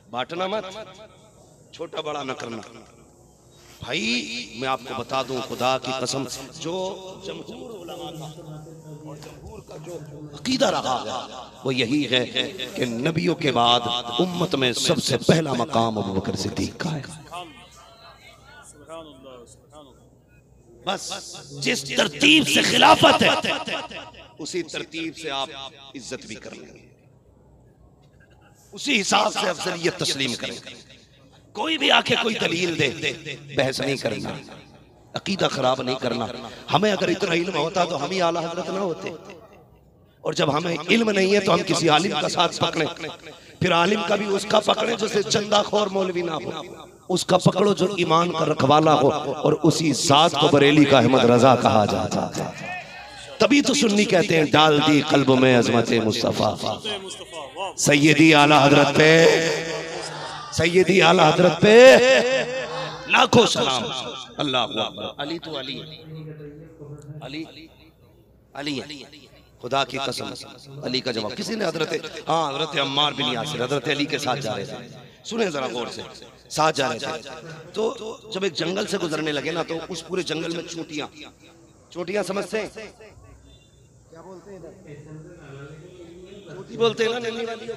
बांटना मत, छोटा बड़ा न करना। भाई मैं आपको बता दूं, खुदा की कसम, जो जमहूर उलमा का और जमहूर का जो अकीदा रहा है वो यही है कि नबियों के बाद उम्मत में सबसे पहला मकाम अबू बकर सिद्दीक का है। बस जिस तरतीब से खिलाफत है उसी तरतीब से आप इज्जत भी कर लेंगे, उसी हिसाब से अफजलियत तस्लीम करेंगे। कोई भी आके कोई दलील दे, बहस नहीं करना, अकीदा खराब नहीं करना। हमें अगर इतना इल्म होता तो हम ही आला हजरत ना होते, और जब हमें इल्म नहीं है तो हम किसी आलिम का साथ पकड़े, फिर आलिम का भी उसका पकड़े जैसे चंदाखोर मौलवी ना हो, उसका पकड़ो जो ईमान का रखवाला हो, और उसी जात को बरेली का अहमद रजा कहा जाता है। तभी तो सुन्नी कहते हैं डाल दी कल्ब में अजमत मुस्तफा, सैयदी आला हजरत पे, सैयदी आला हजरत पे लाखों सलाम। अल्लाह अकबर। अली तो अली अली अली है, खुदा की कसम। अली का जवाब किसी ने हजरत, हाँ हजरत अम्मार बिन यासिर हजरत अली के साथ जा रहे थे, सुने जरा गौर से, साथ जा रहे थे तो जब एक जंगल से गुजरने लगे ना, तो उस पूरे जंगल में चोटियां, चोटियां समझते हैं क्या बोलते हैं, चोटी बोलते हैं ना नन्ही वाली को,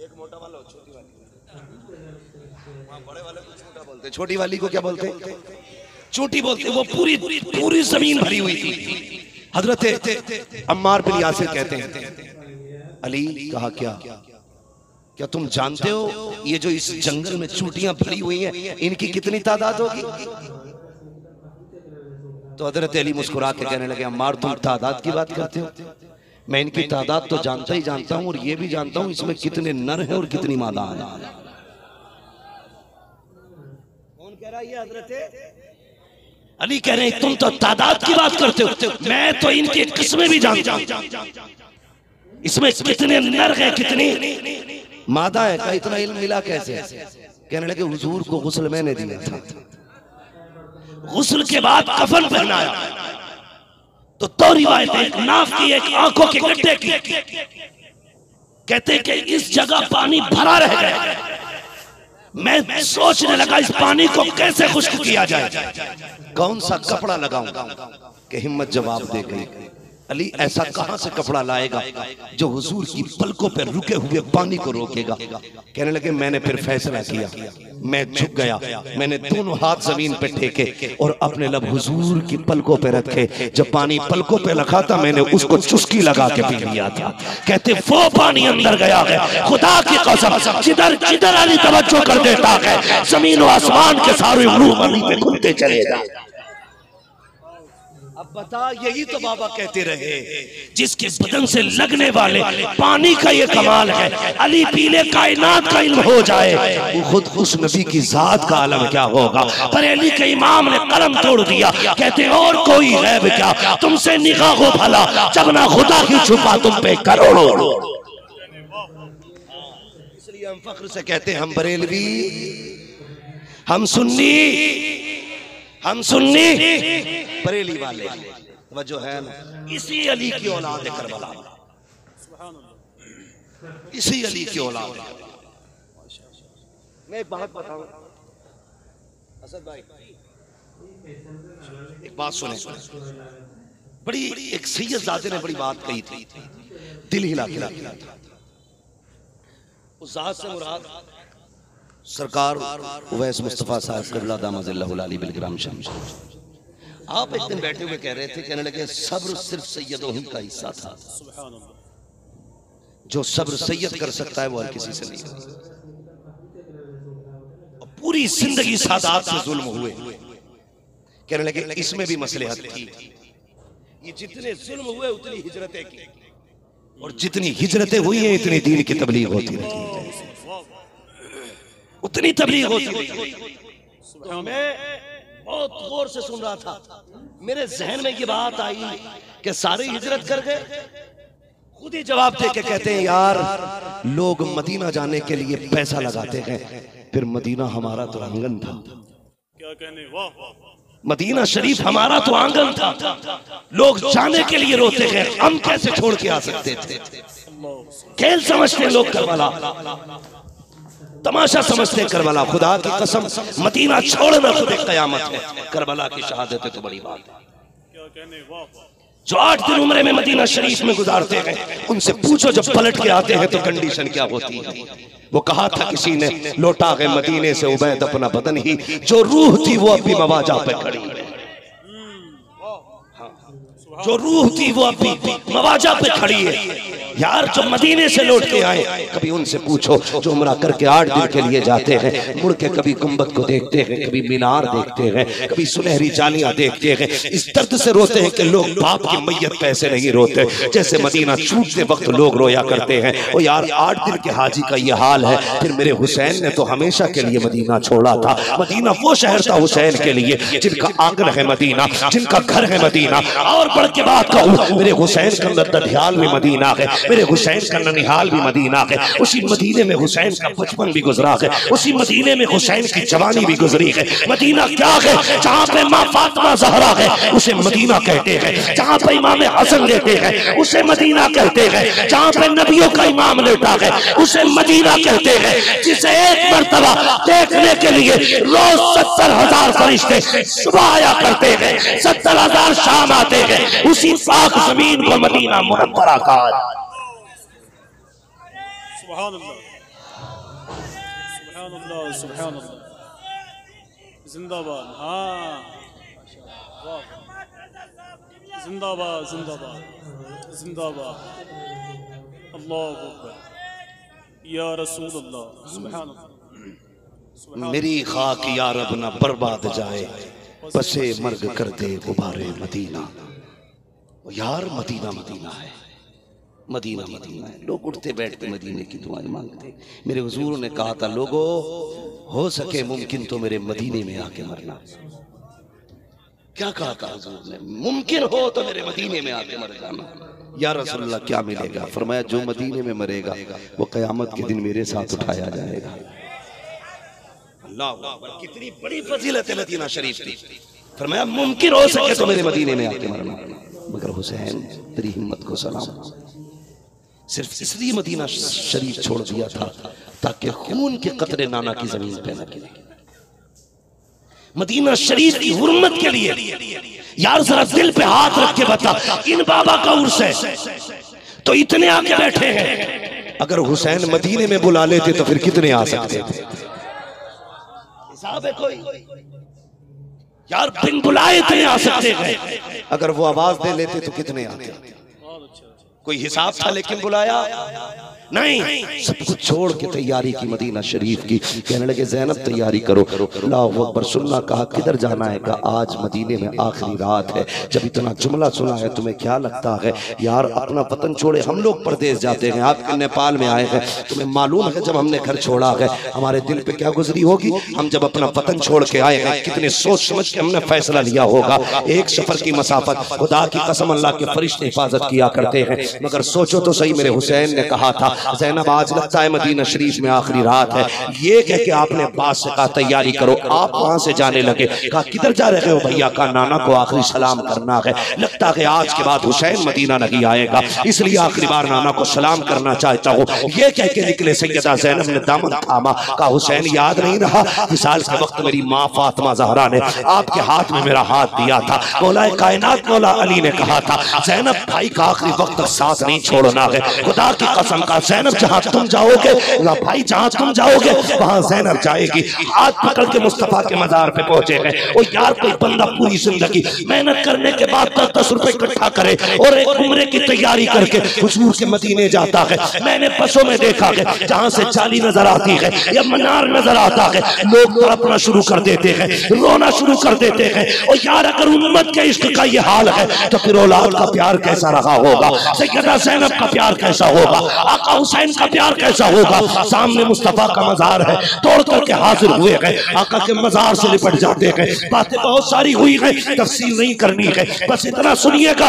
एक मोटा वाला छोटी वाली, बड़े वाले को छोटा बोलते हैं, छोटी वाली को क्या बोलते हैं, चोटी बोलते हैं। वो पूरी पूरी जमीन भरी हुई थी। हजरत अम्मार बिन यासिर कहते हैं अली कहा क्या तुम जानते हो ये जो इस जंगल में चोटियां भरी हुई हैं इनकी कितनी तादाद होगी? तो हजरत अली मुस्कुरा के कहने लगे अम्मार तुम तादाद की बात करते हो, मैं इनकी तादाद तो जानता ही जानता हूं, और ये भी जानता हूं इसमें कितने नर हैं और कितनी मादा है। कौन कह रहा है ये? हजरत अली कह रहे हैं तुम तो तादाद की बात करते हो, मैं तो इनकी किस्में भी जानता हूं, इसमें कितने नर हैं कितनी मादा है का इतना इल्म मिला कैसे? कहने लगे हुजूर को गुस्ल मैंने दिया था, गुस्ल के बाद कफन पहनाया, तो रिवायत है एक नाफ की, एक आंखों के गड्ढे की, कहते कि इस जगह पानी भरा रह गया, मैं सोचने लगा इस पानी को कैसे खुश्क किया जाए, कौन सा कपड़ा लगाऊं, कि हिम्मत जवाब दे गई अली ऐसा कहां से कपड़ा लाएगा जो हुजूर की पलकों पर रुके हुए पानी को रोकेगा। कहने लगे मैंने फिर फैसला किया, मैं झुक गया, मैंने दोनों हाथ जमीन पे टेके और अपने लब हुजूर की पलकों पे रखे, जब पानी पलकों पे रखा था मैंने उसको चुस्की लगा के पी लिया था। कहते वो पानी अंदर गया है, खुदा की कसम जिधर जिधर अली तवज्जो कर देता है जमीन और आसमान के सारे उलूम अली पे खुलते चले जाते। अब बता, यही तो बाबा कहते रहे जिसके बदन से लगने वाले पानी का ये कमाल है, अली पीले कायनात का इल्म हो जाए, वो खुद उस नबी की जात का आलम क्या होगा। पर अली के इमाम ने कलम तोड़ दिया, कहते और कोई गैब क्या तुमसे निगाह हो भला, जब ना खुदा की छुपा तुम पे करोड़ों। इसलिए हम फख्र से कहते हैं हम बरेलवी, हम सुन्नी बरेली वाले, वजह है ना इसी अली की औलाद है करबला, इसी अली की औलाद है। मैं एक बात बताऊं असद भाई, एक बात सुने, बड़ी एक सैयदजादे ने बड़ी बात कही थी, दिल हिला के रखा था। उस जात से मुराद सरकार उवैस मुस्तफा साहब क़िबला दामदिल्लाहुल अली बिल ग्राम शम्स। आप एक दिन बैठे हुए कह रहे थे, कहने लगे सब्र सिर्फ सैयदों ही का हिस्सा था, जो सब्र सैयद कर सकता है वो हर किसी से नहीं। और पूरी जिंदगी सादात से जुल्म हुए, कहने लगे इसमें भी मसलहत थी, ये जितने जुल्म हुए उतनी हिजरतें की, और जितनी हिजरतें हुई हैं इतनी दीन की तबलीग होती रही, उतनी तबलीग होती रही। तो मैं बहुत गौर से सुन रहा था, मेरे जहन में ये बात आई कि सारे हिजरत कर गए। खुद ही जवाब दे के कहते हैं यार लोग मदीना जाने के लिए पैसा लगाते हैं, फिर मदीना हमारा तो आंगन था। क्या कहने, वाह, मदीना शरीफ हमारा तो आंगन था, लोग जाने के लिए रोते हैं, हम कैसे छोड़ के आ सकते थे। खेल समझते लोग करबला। तमाशा समझते हैं करबला। खुदा की कसम मदीना छोड़ना खुद एक कयामत है, करबला की शहादत है तो बड़ी बात है। जो 8 दिन उम्रे में मदीना शरीफ में गुजारते हैं उनसे पूछो जब पलट के आते हैं तो कंडीशन क्या होती है। वो कहा था किसी ने, लौटा गए मदीने से उबैद अपना बदन ही, जो रूह थी वो अभी मवाजा पे खड़ी है। जो रूह थी वो अभी मवाजा पे खड़ी है। यार जो मदीने से लौट के आए कभी उनसे पूछो, जो उम्रा करके 8 दिन के लिए जाते हैं, मुड़ के कभी गुंबद को देखते हैं, कभी मीनार देखते हैं, कभी सुनहरी जालियां देखते हैं, इस दर्द से रोते हैं कि लोग बाप की मैयत पे ऐसे नहीं रोते जैसे मदीना छूटते वक्त लोग रोया करते हैं। और यार 8 दिन के हाजी का ये हाल है, फिर मेरे हुसैन ने तो हमेशा के लिए मदीना छोड़ा था। मदीना वो शहर था हुसैन के लिए जिनका आंगन है मदीना, जिनका घर है मदीना। और बढ़ के बात कहूं, मेरे हुसैन का नदियाल भी मदीना है, मेरे हुसैन का ननिहाल भी मदीना है। उसी मदीने में हुसैन का बचपन भी गुजरा है, उसी मदीने में हुसैन की जवानी भी गुजरी है। मदीना क्या है? जहाँ पे माँ फातिमा ज़हरा है उसे मदीना कहते हैं, जहाँ पे इमाम हसन लेते हैं उसे मदीना कहते हैं, जहाँ पे नबियों का इमाम लेटा है उसे मदीना कहते हैं, जिसे एक मर्तबा देखने के लिए रोज 70,000 फरिश्ते सुबह आया करते हैं, 70,000 शाम आते हैं। उसी पाक जमीन को मदीना मुनव्वरा कहा। सुभान अल्लाह, सुभान अल्लाह, सुभान अल्लाह, जिंदाबाद। हाँ, जिंदाबाद, जिंदाबाद, जिंदाबाद, अल्लाहु अकबर, या रसूल अल्लाह, सुभान अल्लाह। मेरी खाक या रब ना बर्बाद जाए, बसे मर्ग कर दे गुबारे मदीना। यार मदीना मदीना है, मदीना मदीना है। लोग उठते बैठते मदीने की दुआएं मांगते। मेरे हुजूर ने कहा था, लोगों हो सके मुमकिन तो मेरे मदीने में आके मरना। क्या कहा था हुजूर ने? मुमकिन हो तो मेरे मदीने में आके मर जाना। या रसूलल्लाह क्या मिलेगा? फरमाया जो मदीने में मरेगा वो कयामत के दिन मेरे साथ उठाया जाएगा। अल्लाह अकबर, कितनी बड़ी फजीलत है मदीना शरीफ की। फरमाया मुमकिन हो सके तो मेरे मदीने में आके मरना। मगर हुसैन तेरी हिम्मत को सलाम, सिर्फ इसलिए मदीना शरीफ छोड़ दिया था ताकि खून के कतरे नाना की जमीन पे न गिरे। मदीना शरीफ की हुर्मत के लिए यार जरा दिल पे हाथ रख के बता, इन बाबा का उर्स है तो इतने आके बैठे हैं। अगर हुसैन मदीने में बुला लेते तो फिर कितने आ सकते थे? हिसाब है कोई? यार बिन बुलाए इतने आ सकते हैं, अगर वो आवाज दे लेते तो कितने आते? कोई हिसाब था लेकिन बुलाया नहीं। सब कुछ छोड़ के तैयारी की मदीना शरीफ की। कहने लगे ज़ैनब तैयारी करो। अल्लाहु अकबर। सुनना कहा किधर जाना है? कहा आज मदीने में आखिरी रात है। जब इतना जुमला सुना है तुम्हें क्या लगता है? यार अपना वतन छोड़े हम लोग परदेश जाते हैं, आप नेपाल में आए हैं, तुम्हें मालूम है जब हमने घर छोड़ा है हमारे दिल पे क्या गुजरी होगी? हम जब अपना वतन छोड़ के आए हैं कितने सोच समझ के हमने फैसला लिया होगा। एक सफर की मसाफत, खुदा की कसम अल्लाह के फरिश्ते हिफाजत किया करते हैं। मगर सोचो तो सही, मेरे हुसैन ने कहा था ज़ैनब आज लगता है मदीना शरीफ में आखिरी रात है। ये कह के आपने अब्बास से कहा तैयारी करो। आप वहां से जाने लगे। कहा किधर जा रहे हो भैया? का नाना को आखिरी सलाम करना है। लगता है आज के बाद हुसैन मदीना नहीं आएगा, इसलिए आखिरी बार नाना को सलाम करना चाहता हूँ। ये कह के निकले। सैयदा ज़ैनब ने दामन थामा। कहा हुसैन याद नहीं रहा? विसाल के वक्त मेरी माँ फातिमा ज़हरा ने आपके हाथ में मेरा हाथ दिया था। मौलाए कायनात मौला अली ने कहा था ज़ैनब भाई का आखिरी वक्त साथ नहीं छोड़ना है। खुदा की कसम का ज़ैनब जहाँ तुम जाओगे ना भाई, जहाँ तुम जाओगे वहाँ ज़ैनब जाएगी। हाथ पकड़ के मुस्तफा के मज़ार पे पहुंचे हैं। और यार कोई बंदा पूरी जिंदगी मेहनत करने के बाद 10-10 रुपए इकट्ठा करे और एक उम्रे की तैयारी करके हुजूर के मदीने जाता है। मैंने बसों में देखा है जहाँ से चाली नजर आती है या मीनार नजर आता है, लोग तड़पना शुरू कर देते हैं, रोना शुरू कर देते हैं। और यार अगर उम्मत के इश्क का ये हाल है तो फिर औलाद का प्यार कैसा रहा होगा? सैयदा ज़ैनब का प्यार कैसा होगा? आका हुसैन का प्यार कैसा होगा? सामने मुस्तफा का मजार है, तोड़ करके हाजिर हुए हैं, आका के मजार से लिपट जाते हैं। बातें बहुत सारी हुई है, तफसील नहीं करनी है, बस इतना सुनिएगा।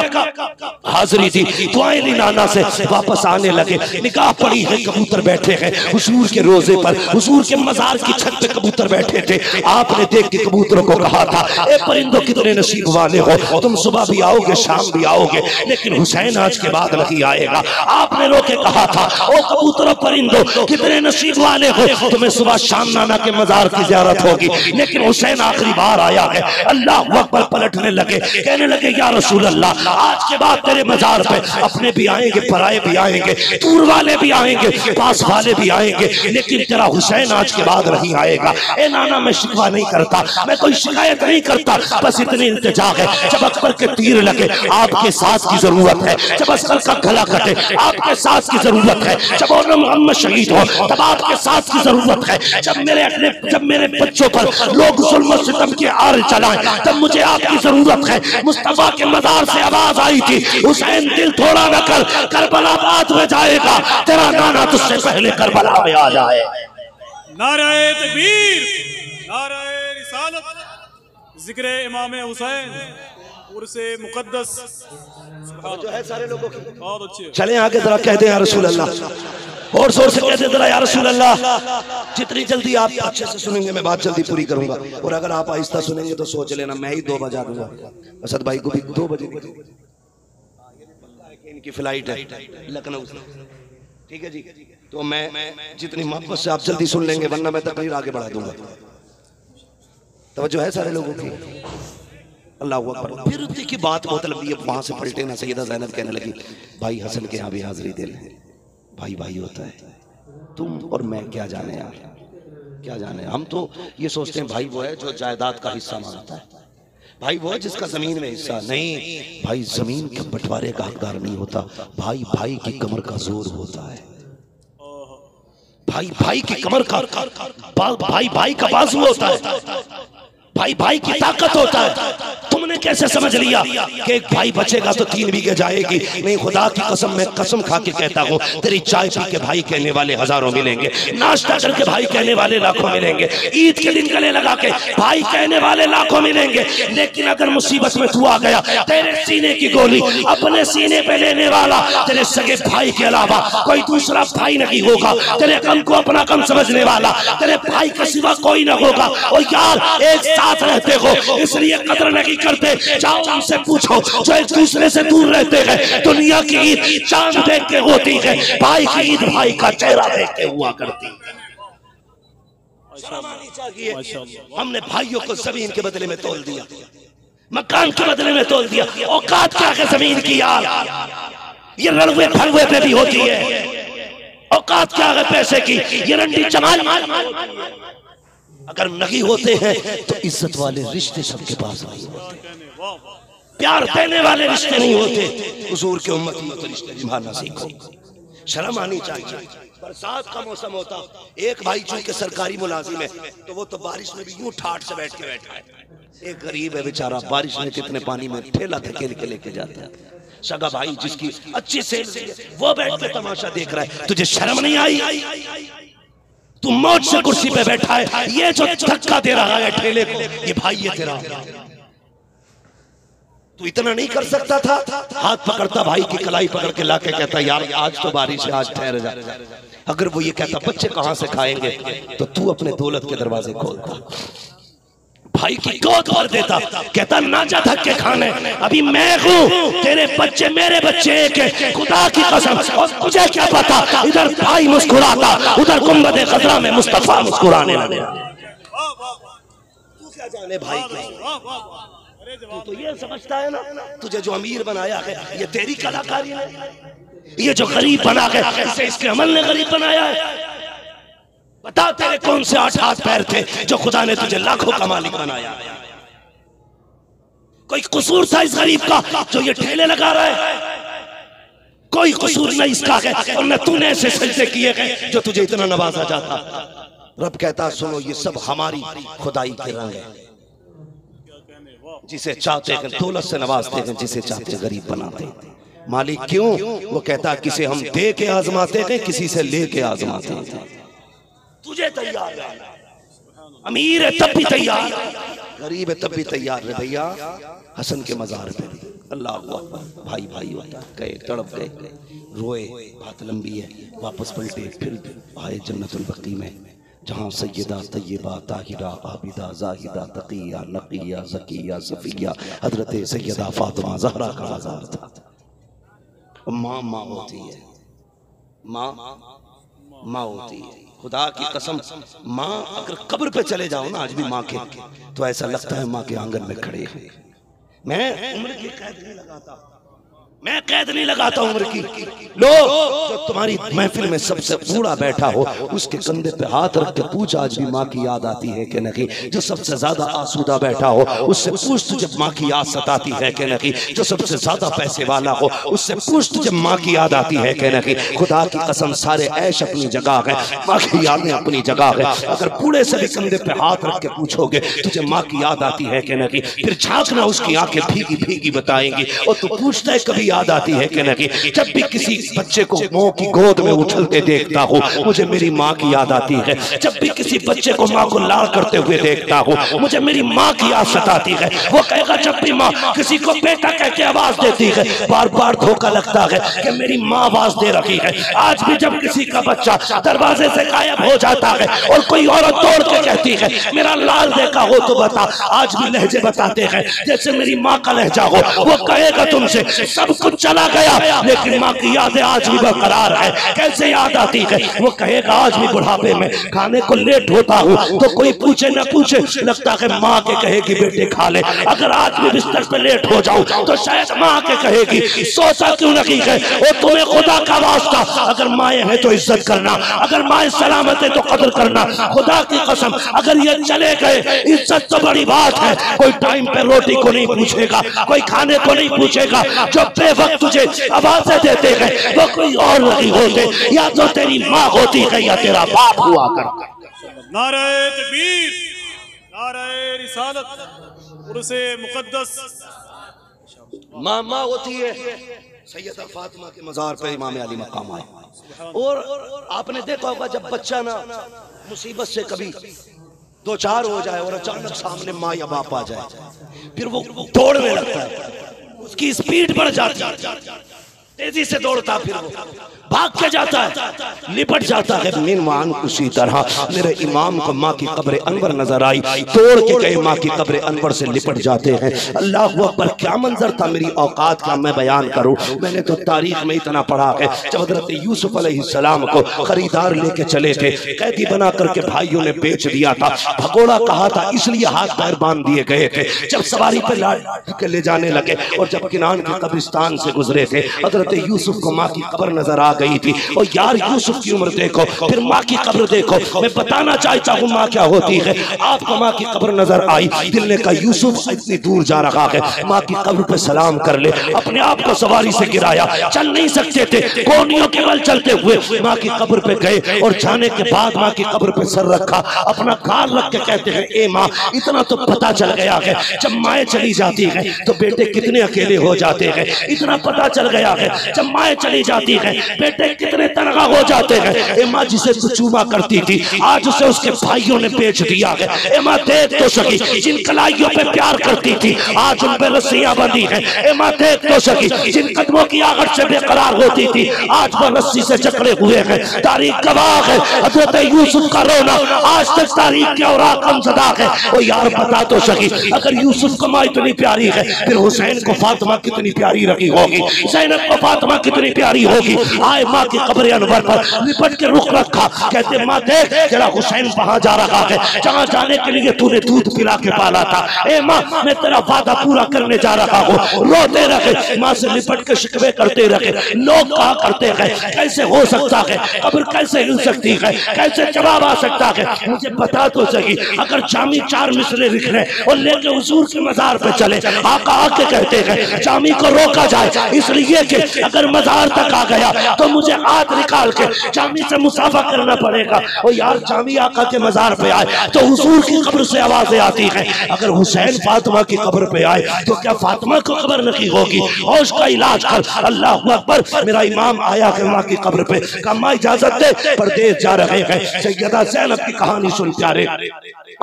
हाजिरी थी, दुआएं ली नाना से, वापस आने लगे। निगाह पड़ी है, कबूतर बैठे हैं हुजूर के रोजे पर, हुजूर के मजार की छत पे कबूतर बैठे थे। आपने देख के कबूतरों को कहा था ए परिंदों कितने नसीब वाले हो, तुम सुबह भी आओगे शाम भी आओगे, लेकिन हुसैन आज के बाद नहीं आएगा। आपने रोके कहा था ओ कबूतरों परिंदों कितने नसीब वाले हो, तुम्हें सुबह शाम नाना के मजार की ज़ियारत होगी। लेकिन हुसैन आखिरी बार आया है। अल्लाह अकबर, पलटने लगे, कहने लगे या रसूल अल्लाह, आज के बाद तेरे मजार पे अपने भी आएंगे, पराए भी आएंगे, दूर वाले भी आएंगे, पास वाले भी आएंगे, लेकिन तेरा हुसैन आज के बाद नहीं आएगा। ए नाना, मैं शिकवा नहीं करता, मैं कोई शिकायत नहीं करता, बस इतनी इल्तिजा है, जब अकबर के तीर लगे आपके साथ की जरूरत है, जब अस्कर का गला कटे आपके साथ की जरूरत है, जब मोहम्मद शहीद हो तब आपके साथ की जरूरत है, जब मेरे बच्चों पर लोग जुल्म सितम के आर चलाएं तब मुझे आपकी जरूरत है। मुस्तफा के मजार से आवाज आई थी, हुसैन दिल थोड़ा न कर, करबला बाद में जाएगा, तेरा नाना तुझसे पहले करबला में आ जाए। नाराए तकबीर, नाराए रिसालत, जिक्र इमाम हुसैन, उर्से मुकद्दस जो है सारे लोगों की। बहुत अच्छे। चले आगे जरा कहते हैं या रसूल अल्लाह, और जोर से कहते जरा या रसूल अल्लाह। जितनी जल्दी आप अच्छे से सुनेंगे मैं बात जल्दी पूरी करूंगा, और अगर आप आहिस्ता सुनेंगे तो सोच लेना मैं ही 2 बजा दूंगा। असद भाई को भी 2 बजे इनकी फ्लाइट है लखनऊ से, ठीक है जी। तो मैं जितनी मोहब्बत से आप जल्दी सुन लेंगे, वरना मैं तकरीर आगे बढ़ा दूंगा। तवज्जो है सारे लोगों की। अल्लाह अकबर। फिर देखिए बात बहुत लंबी है, वहां से पलटे ना सैयदा ज़ैनब कहने लगी, भाई हसन के यहाँ भी हाजिरी दे लें, भाई भाई होता है, तुम और मैं क्या जाने यार, क्या जाने। हम तो ये सोचते हैं भाई वो है जो जायदाद का हिस्सा मांगता है, भाई वो है जिसका जमीन में हिस्सा नहीं। भाई जमीन के बंटवारे का हकदार नहीं होता, भाई भाई की कमर का जोर होता है, भाई भाई की कमर का, भाई भाई का बाजू होता है, भाई भाई की ताकत होता है। तुमने कैसे समझ लिया कि एक भाई बचेगा तो 3 बीघे जाएगी? नहीं, खुदा की कसम, मैं कसम खा के कहता हूँ, तेरी चाय पी के भाई कहने वाले हजारों मिलेंगे, नाश्ता करके भाई कहने वाले लाखों मिलेंगे, ईद के दिन गले लगा के भाई कहने वाले लाखों मिलेंगे। लेकिन अगर मुसीबत में तू आ गया, तेरे सीने की गोली अपने सीने पे लेने वाला तेरे सगे भाई के अलावा कोई दूसरा भाई नहीं होगा, तेरे गम को अपना गम समझने वाला तेरे भाई के सिवा कोई ना होगा। और यार एक साथ रहते हो इसलिए कदर नहीं करते, जाओ उनसे पूछो जो एक दूसरे से दूर रहते हैं, दुनिया की ईद चांद देख के होती है, भाई की ईद भाई का चेहरा देख के हुआ करती है। हमने भाइयों को जमीन के बदले में तोल दिया, मकान के बदले में तोल दिया, औकात क्या है जमीन की यार, ये रणवे भंगवे पे भी होती है। औकात क्या है पैसे की, ये रंडी चमाल अगर नहीं होते हैं तो इज्जत वाले रिश्ते सबके पास नहीं होते, प्यार देने वाले रिश्ते नहीं होते। हुजूर के उम्मत में रिश्ते निभाना सीखो, शर्म आनी चाहिए। बरसात का मौसम होता, एक भाई चूंकि सरकारी मुलाजिम है तो वो तो बारिश में भी यूं ठाठ से बैठ के बैठा है। एक गरीब है बेचारा, बारिश में कितने पानी में ठेला धकेल के लेके जाता है। सगा भाई जिसकी अच्छी सेल वो बैठ के तमाशा देख रहा है, तुझे शर्म नहीं आई? तू मौज से कुर्सी पे बैठा है, ये जो धक्का दे रहा है ठेले को, ये भाई है तेरा। तू इतना नहीं कर सकता था? हाथ पकड़ता भाई की कलाई पकड़ के लाके कहता यार आज तो बारिश है, आज ठहर जा। अगर वो ये कहता बच्चे कहां से खाएंगे, तो तू अपने दौलत के दरवाजे खोलता, भाई की गोद भर देता, कहता ना जा धक्के खाने, अभी मैं हूं, तेरे बच्चे मेरे बच्चे एक है, खुदा की कसम। और तुझे क्या पता, इधर भाई मुस्कुराता, उधर गुंबद खजरा में मुस्तफा मुस्कुराने लगे। तू क्या जाने भाई के, तू तो ये समझता है ना तुझे जो अमीर बनाया है ये तेरी कलाकारी है, ये जो गरीब बना है इसे इसके अमल ने गरीब बनाया है। बता तेरे कौन से 8 हाथ पैर थे जो खुदा ने तुझे लाखों का मालिक बनाया? कोई कसूर था इस गरीब का जो ये ठेले लगा रहा है? कोई कसूर नहीं इसका है, और न तूने ऐसे सजदे किए हैं जो तुझे इतना नवाजा जाता। रब कहता सुनो ये सब हमारी खुदाई के रंग है, जिसे चाहते हैं दौलत से नवाजते हैं, जिसे चाहते हैं गरीब बनाते हैं। मालिक क्यों? वो कहता किसे हम दे के आजमाते हैं, किसी से ले के आजमाते हैं। तुझे तैयार है, अमीर है तब भी तैयार, गरीब है तब भी तैयार है भैया। हसन के मजार पे भी अल्लाह अकबर, भाई भाई होता, गए तड़प गए, रोए, बात लंबी है, वापस पलटे, फिर आए जन्नतुल बकी में, जहाँ सैयदा तय्यबा ताहिरा आबिदा जाहिदा तकिया नकिया ज़किया सफिया हजरत सैयदा फातिमा ज़हरा का मज़ार था। माँ माँ होती है, माँ माँ होती है। खुदा की कसम, माँ अगर कब्र पे चले जाओ ना आज भी माँ के, तो ऐसा लगता है माँ के आंगन में खड़े हैं। मैं उम्र की कैद नहीं लगाता, मैं कैद नहीं लगाता उम्र की। लो, जो तुम्हारी महफिल में सबसे बूढ़ा बैठा हो उसके कंधे पे हाथ रख के पूछ आज भी माँ की याद आती है कि नहीं। जो सबसे ज्यादा आसूदा बैठा हो उससे पूछ तुझे माँ की याद सताती है कि नहीं। जो सबसे ज्यादा पैसे वाला हो उससे पूछ तुझे माँ की याद आती है कि नहीं। खुदा की कसम, सारे ऐश अपनी जगह है, माँ की यादें अपनी जगह है। अगर बूढ़े से भी कंधे पे हाथ रख के पूछोगे तुझे माँ की याद आती है कि नहीं, फिर झांकना उसकी आंखें भीगी भीगी बताएंगी और तू पूछता है कभी याद आती है कि नहीं। जब भी किसी बच्चे को माँ की गोद में उछलते देखता हूँ मुझे मेरी माँ की याद आती है। जब भी किसी बच्चे को माँ को लाड़ करते हुए देखता हूँ मुझे मेरी माँ की याद सताती है। वो कहेगा जब भी माँ किसी को बेटा कह के आवाज देती है बार बार धोखा लगता है कि मेरी माँ आवाज दे रही है। आज भी जब किसी का बच्चा दरवाजे से गायब हो जाता है और कोई औरत तोड़ के कहती है मेरा लाल देखा हो तो बता, आज भी लहजे बताते हैं जैसे मेरी माँ का लहजा हो। वो कहेगा तुमसे सब कुछ चला गया लेकिन माँ की यादें आज भी बरकरार है। कैसे याद आती है? वो कहेगा आज भी बुढ़ापे में खाने को लेट होता हूँ तो कोई पूछे न पूछे लगता है माँ के कहेगी बेटे खा ले। अगर आज भी बिस्तर पे लेट हो जाऊं तो शायद माँ के कहेगी सोचा क्यों नहीं है। और तुम्हें खुदा का वास्ता, अगर माएँ हैं तो इज्जत करना, अगर माएँ सलामत है तो कदर करना। खुदा की कसम, अगर ये चले गए इज्जत तो बड़ी बात है। कोई टाइम पे रोटी को नहीं पूछेगा, कोई खाने को नहीं पूछेगा। जो बेवक्त तुझे आवाजें देते हैं वो कोई और नहीं होते, या तो तेरी माँ होती है या तेरा बाप हुआ करता। नारे तकबीर, नारे रिसालत, उर्से मुकद्दस। माँ होती है। सैयदा फातिमा के मजार पे इमाम अली मकाम आए। और आपने देखा होगा जब बच्चा ना मुसीबत से कभी दो चार हो जाए और अचानक सामने माँ या बाप आ जाए फिर वो दौड़ने लगता है, उसकी स्पीड बढ़ जाती है, तेजी से दौड़ता, फिर वो भाग के जाता है, लिपट जाता है। मीनवान उसी तरह मेरे इमाम को माँ की कब्र अनवर नजर आई, दौड़ के गए माँ की कब्र अनवर से लिपट जाते हैं। अल्लाह अकबर, क्या मंजर था, मेरी औकात का मैं बयान करूं। मैंने तो तारीख में इतना पढ़ा है जब हजरत यूसुफ अलैहिस्सलाम को खरीदार लेके चले थे, कैदी बना करके भाइयों ने बेच दिया था, भगोड़ा कहा था इसलिए हाथ पैर बांध दिए गए थे। जब सवारी पे लाद के ले जाने लगे और जब किनान के कब्रिस्तान से गुजरे थे हजरत यूसुफ को माँ की कब्र नजर आ गई थी। और यार यूसुफ की उम्र देखो फिर माँ की कब्र देखो। मैं बताना चाहता हूँ माँ क्या होती है। आपको माँ की कब्र नजर आई, दिल ने कहा यूसुफ इतनी दूर जा रहा है, माँ की कब्र पे सलाम कर ले। अपने आप को सवारी से गिराया, चल नहीं सकते थे, कोहनियों के बल चलते हुए माँ की कब्र पे गए और जाने के बाद माँ की कब्र पे सर रखा, अपना गाल रख के कहते हैं ए माँ, इतना तो पता चल गया है जब माएँ चली जाती है तो बेटे कितने अकेले हो जाते हैं। इतना पता चल गया है जब माएँ चली जाती है बेटे कितने तनहा हो जाते हैं। ए माँ जिसे तू चूमा करती थी आज उसे उसके भाइयों ने बेच दिया है। ए माँ देख तो सकी, जिन कलाइयों पे प्यार करती थी आज उन पे रस्सियां बंधी हैं। ए माँ देख तो सकी, जिन कदमों की आहट से बेकरार होती थी आज वो रस्सी से जकड़े हुए हैं। तारीख गवाह है, हजरत यूसुफ का रोना आज तक तारीख के औराक हमज़दा है। ओ यार बता तो सकी, अगर यूसुफ को माँ इतनी प्यारी है फिर हुसैन को फातिमा कितनी प्यारी रही होगी, ज़ैनब को फातिमा कितनी प्यारी होगी। आए माँ की कब्र अनवर पर लिपट के रुख रखा, कहते माँ देख जरा हुसैन वहां जा रहा है जहाँ जाने के लिए तूने दूध पिला के पाला था। ए माँ मैं तेरा वादा पूरा करने जा रहा हूँ। रोते रहे, माँ से लिपट के शिकवे करते रहे। लोग कहा करते हैं कैसे हो सकता है, कब्र कैसे हिल सकती है, कैसे जवाब आ सकता है। मुझे बता तो सही, अगर जामी चार मिसरे लिख रहे और लेके हुजूर के मजार पे चले, आका आके कहते हैं जामी को रोका जाए इसलिए कि अगर मजार तक आ गया तो मुझे हाथ निकाल के जामी से मुसाफा करना पड़ेगा। और यार जामी आका के मजार पे आए तो हुजूर की कब्र से आवाजें आती हैं। अगर हुसैन फातिमा की कब्र पे आए तो क्या फातिमा को खबर नहीं होगी? और उसका इलाज कर। अल्लाह अकबर, मेरा इमाम आया है माँ की कब्र पे, कहा इजाजत दे परदेश जा रहे हैं। सैयदा ज़ैनब की कहानी सुन प्यारे,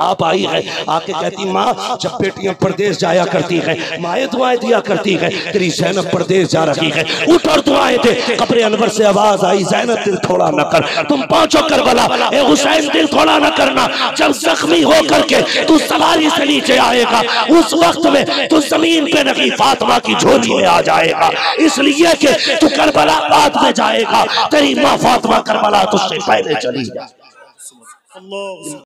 आप आई है, आके कहती माँ जब बेटियां परदेश जाया करती है माएँ दुआएं दिया करती है, तेरी ज़ैनब परदेश जा रही है। उठ और दुआएं दे। कब्र अनवर से आवाज आई, ज़ैनब दिल थोड़ा न कर, तुम पहुंचो करबला। ए हुसैन दिल थोड़ा न करना, जब जख्मी हो करके तू सवारी से नीचे आएगा उस वक्त में तू जमीन पे नबी फातिमा की झोली में आ जाएगा, इसलिए कि तू करबला बाद में जाएगा, तेरी माँ फातिमा करबला तुझसे पहले चली जाए।